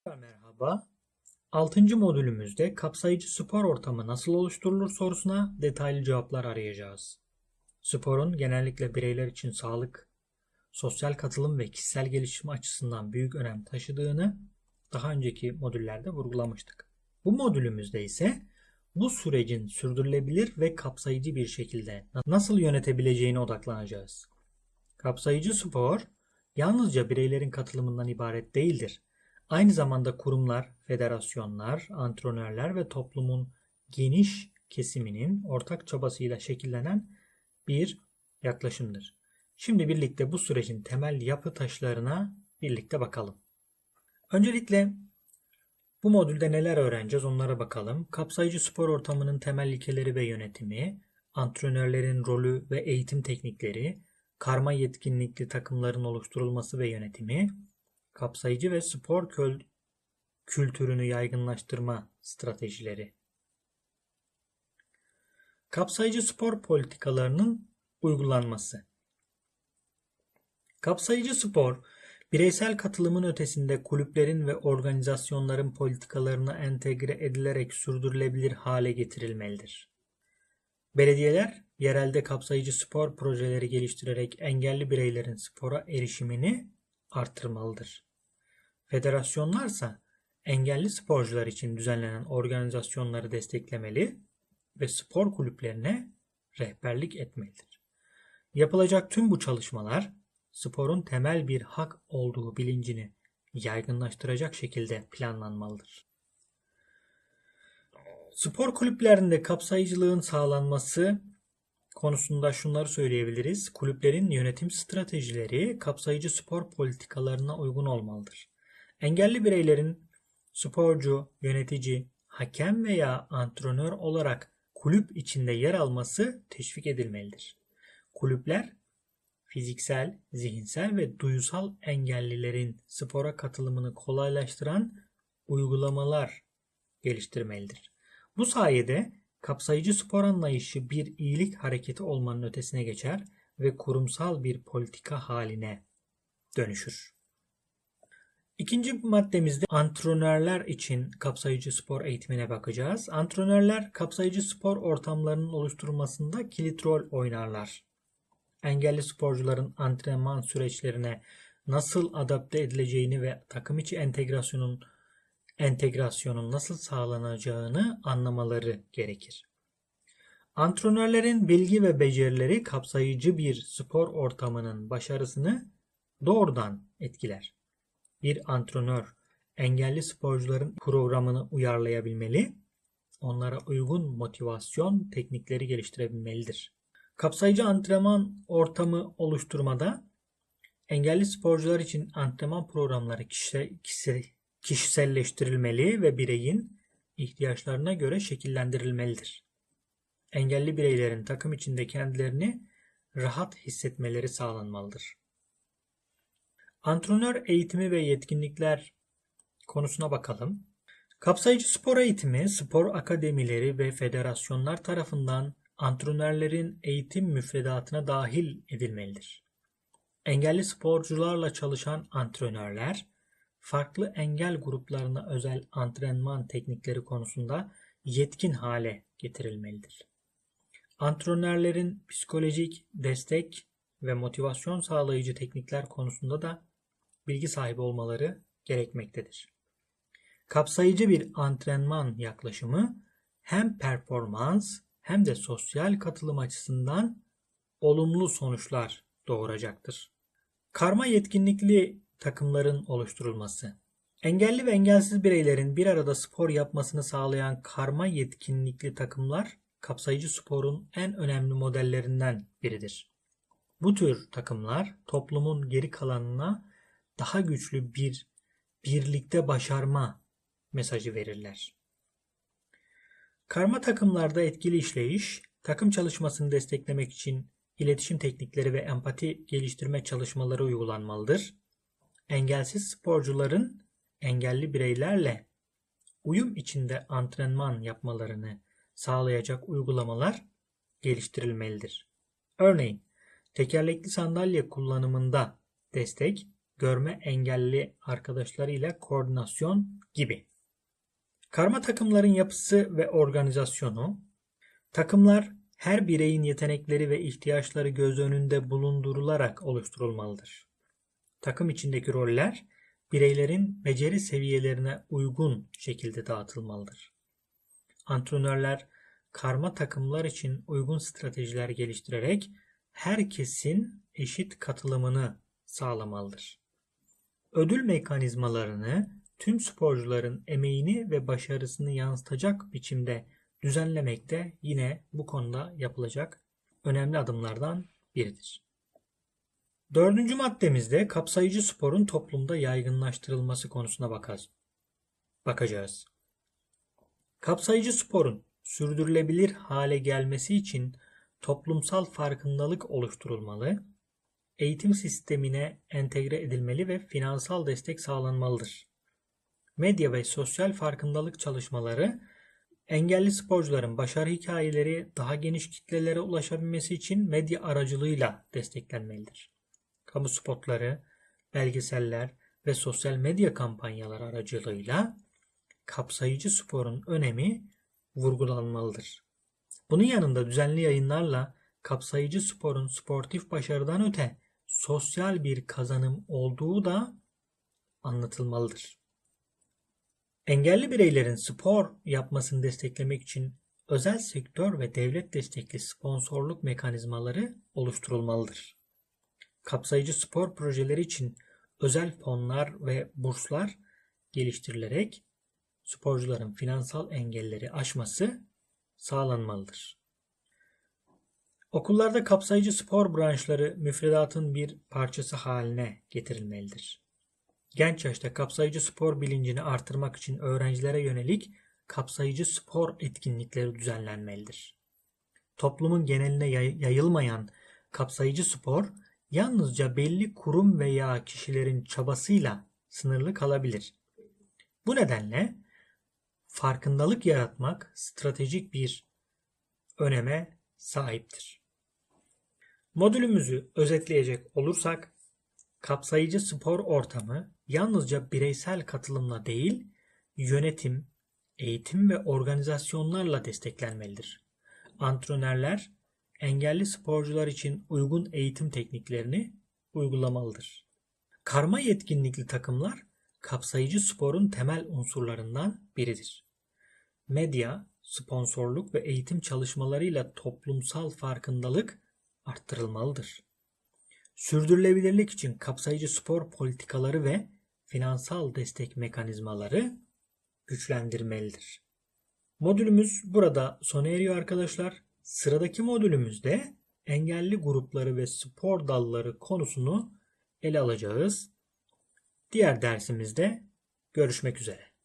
Merhaba. 6. modülümüzde kapsayıcı spor ortamı nasıl oluşturulur sorusuna detaylı cevaplar arayacağız. Sporun genellikle bireyler için sağlık, sosyal katılım ve kişisel gelişim açısından büyük önem taşıdığını daha önceki modüllerde vurgulamıştık. Bu modülümüzde ise bu sürecin sürdürülebilir ve kapsayıcı bir şekilde nasıl yönetebileceğine odaklanacağız. Kapsayıcı spor yalnızca bireylerin katılımından ibaret değildir. Aynı zamanda kurumlar, federasyonlar, antrenörler ve toplumun geniş kesiminin ortak çabasıyla şekillenen bir yaklaşımdır. Şimdi birlikte bu sürecin temel yapı taşlarına birlikte bakalım. Öncelikle bu modülde neler öğreneceğiz onlara bakalım. Kapsayıcı spor ortamının temel ilkeleri ve yönetimi, antrenörlerin rolü ve eğitim teknikleri, karma yetkinlikli takımların oluşturulması ve yönetimi, kapsayıcı ve spor kültürünü yaygınlaştırma stratejileri. Kapsayıcı spor politikalarının uygulanması. Kapsayıcı spor, bireysel katılımın ötesinde kulüplerin ve organizasyonların politikalarına entegre edilerek sürdürülebilir hale getirilmelidir. Belediyeler, yerelde kapsayıcı spor projeleri geliştirerek engelli bireylerin spora erişimini artırmalıdır. Federasyonlarsa, engelli sporcular için düzenlenen organizasyonları desteklemeli ve spor kulüplerine rehberlik etmelidir. Yapılacak tüm bu çalışmalar, sporun temel bir hak olduğu bilincini yaygınlaştıracak şekilde planlanmalıdır. Spor kulüplerinde kapsayıcılığın sağlanması konusunda şunları söyleyebiliriz. Kulüplerin yönetim stratejileri kapsayıcı spor politikalarına uygun olmalıdır. Engelli bireylerin sporcu, yönetici, hakem veya antrenör olarak kulüp içinde yer alması teşvik edilmelidir. Kulüpler fiziksel, zihinsel ve duysal engellilerin spora katılımını kolaylaştıran uygulamalar geliştirmelidir. Bu sayede kapsayıcı spor anlayışı bir iyilik hareketi olmanın ötesine geçer ve kurumsal bir politika haline dönüşür. İkinci maddemizde antrenörler için kapsayıcı spor eğitimine bakacağız. Antrenörler kapsayıcı spor ortamlarının oluşturulmasında kilit rol oynarlar. Engelli sporcuların antrenman süreçlerine nasıl adapte edileceğini ve takım içi entegrasyonun nasıl sağlanacağını anlamaları gerekir. Antrenörlerin bilgi ve becerileri kapsayıcı bir spor ortamının başarısını doğrudan etkiler. Bir antrenör engelli sporcuların programını uyarlayabilmeli, onlara uygun motivasyon teknikleri geliştirebilmelidir. Kapsayıcı antrenman ortamı oluşturmada engelli sporcular için antrenman programları kişiselleştirilmeli ve bireyin ihtiyaçlarına göre şekillendirilmelidir. Engelli bireylerin takım içinde kendilerini rahat hissetmeleri sağlanmalıdır. Antrenör eğitimi ve yetkinlikler konusuna bakalım. Kapsayıcı spor eğitimi, spor akademileri ve federasyonlar tarafından antrenörlerin eğitim müfredatına dahil edilmelidir. Engelli sporcularla çalışan antrenörler, farklı engel gruplarına özel antrenman teknikleri konusunda yetkin hale getirilmelidir. Antrenörlerin psikolojik destek ve motivasyon sağlayıcı teknikler konusunda da bilgi sahibi olmaları gerekmektedir. Kapsayıcı bir antrenman yaklaşımı hem performans hem de sosyal katılım açısından olumlu sonuçlar doğuracaktır. Karma yetkinlikli takımların oluşturulması. Engelli ve engelsiz bireylerin bir arada spor yapmasını sağlayan karma yetkinlikli takımlar kapsayıcı sporun en önemli modellerinden biridir. Bu tür takımlar toplumun geri kalanına daha güçlü bir birlikte başarma mesajı verirler. Karma takımlarda etkili işleyiş, takım çalışmasını desteklemek için iletişim teknikleri ve empati geliştirme çalışmaları uygulanmalıdır. Engelsiz sporcuların engelli bireylerle uyum içinde antrenman yapmalarını sağlayacak uygulamalar geliştirilmelidir. Örneğin, tekerlekli sandalye kullanımında destek, görme engelli arkadaşlarıyla koordinasyon gibi. Karma takımların yapısı ve organizasyonu. Takımlar her bireyin yetenekleri ve ihtiyaçları göz önünde bulundurularak oluşturulmalıdır. Takım içindeki roller bireylerin beceri seviyelerine uygun şekilde dağıtılmalıdır. Antrenörler karma takımlar için uygun stratejiler geliştirerek herkesin eşit katılımını sağlamalıdır. Ödül mekanizmalarını tüm sporcuların emeğini ve başarısını yansıtacak biçimde düzenlemek de yine bu konuda yapılacak önemli adımlardan biridir. Dördüncü maddemizde kapsayıcı sporun toplumda yaygınlaştırılması konusuna bakacağız. Kapsayıcı sporun sürdürülebilir hale gelmesi için toplumsal farkındalık oluşturulmalı, eğitim sistemine entegre edilmeli ve finansal destek sağlanmalıdır. Medya ve sosyal farkındalık çalışmaları, engelli sporcuların başarı hikayeleri daha geniş kitlelere ulaşabilmesi için medya aracılığıyla desteklenmelidir. Kamu spotları, belgeseller ve sosyal medya kampanyaları aracılığıyla kapsayıcı sporun önemi vurgulanmalıdır. Bunun yanında düzenli yayınlarla kapsayıcı sporun sportif başarıdan öte sosyal bir kazanım olduğu da anlatılmalıdır. Engelli bireylerin spor yapmasını desteklemek için özel sektör ve devlet destekli sponsorluk mekanizmaları oluşturulmalıdır. Kapsayıcı spor projeleri için özel fonlar ve burslar geliştirilerek sporcuların finansal engelleri aşması sağlanmalıdır. Okullarda kapsayıcı spor branşları müfredatın bir parçası haline getirilmelidir. Genç yaşta kapsayıcı spor bilincini artırmak için öğrencilere yönelik kapsayıcı spor etkinlikleri düzenlenmelidir. Toplumun geneline yayılmayan kapsayıcı spor yalnızca belli kurum veya kişilerin çabasıyla sınırlı kalabilir. Bu nedenle farkındalık yaratmak stratejik bir öneme sahiptir. Modülümüzü özetleyecek olursak, kapsayıcı spor ortamı yalnızca bireysel katılımla değil, yönetim, eğitim ve organizasyonlarla desteklenmelidir. Antrenörler, engelli sporcular için uygun eğitim tekniklerini uygulamalıdır. Karma yetkinlikli takımlar, kapsayıcı sporun temel unsurlarından biridir. Medya, sponsorluk ve eğitim çalışmalarıyla toplumsal farkındalık arttırılmalıdır. Sürdürülebilirlik için kapsayıcı spor politikaları ve finansal destek mekanizmaları güçlendirmelidir. Modülümüz burada sona eriyor arkadaşlar. Sıradaki modülümüzde engelli grupları ve spor dalları konusunu ele alacağız. Diğer dersimizde görüşmek üzere.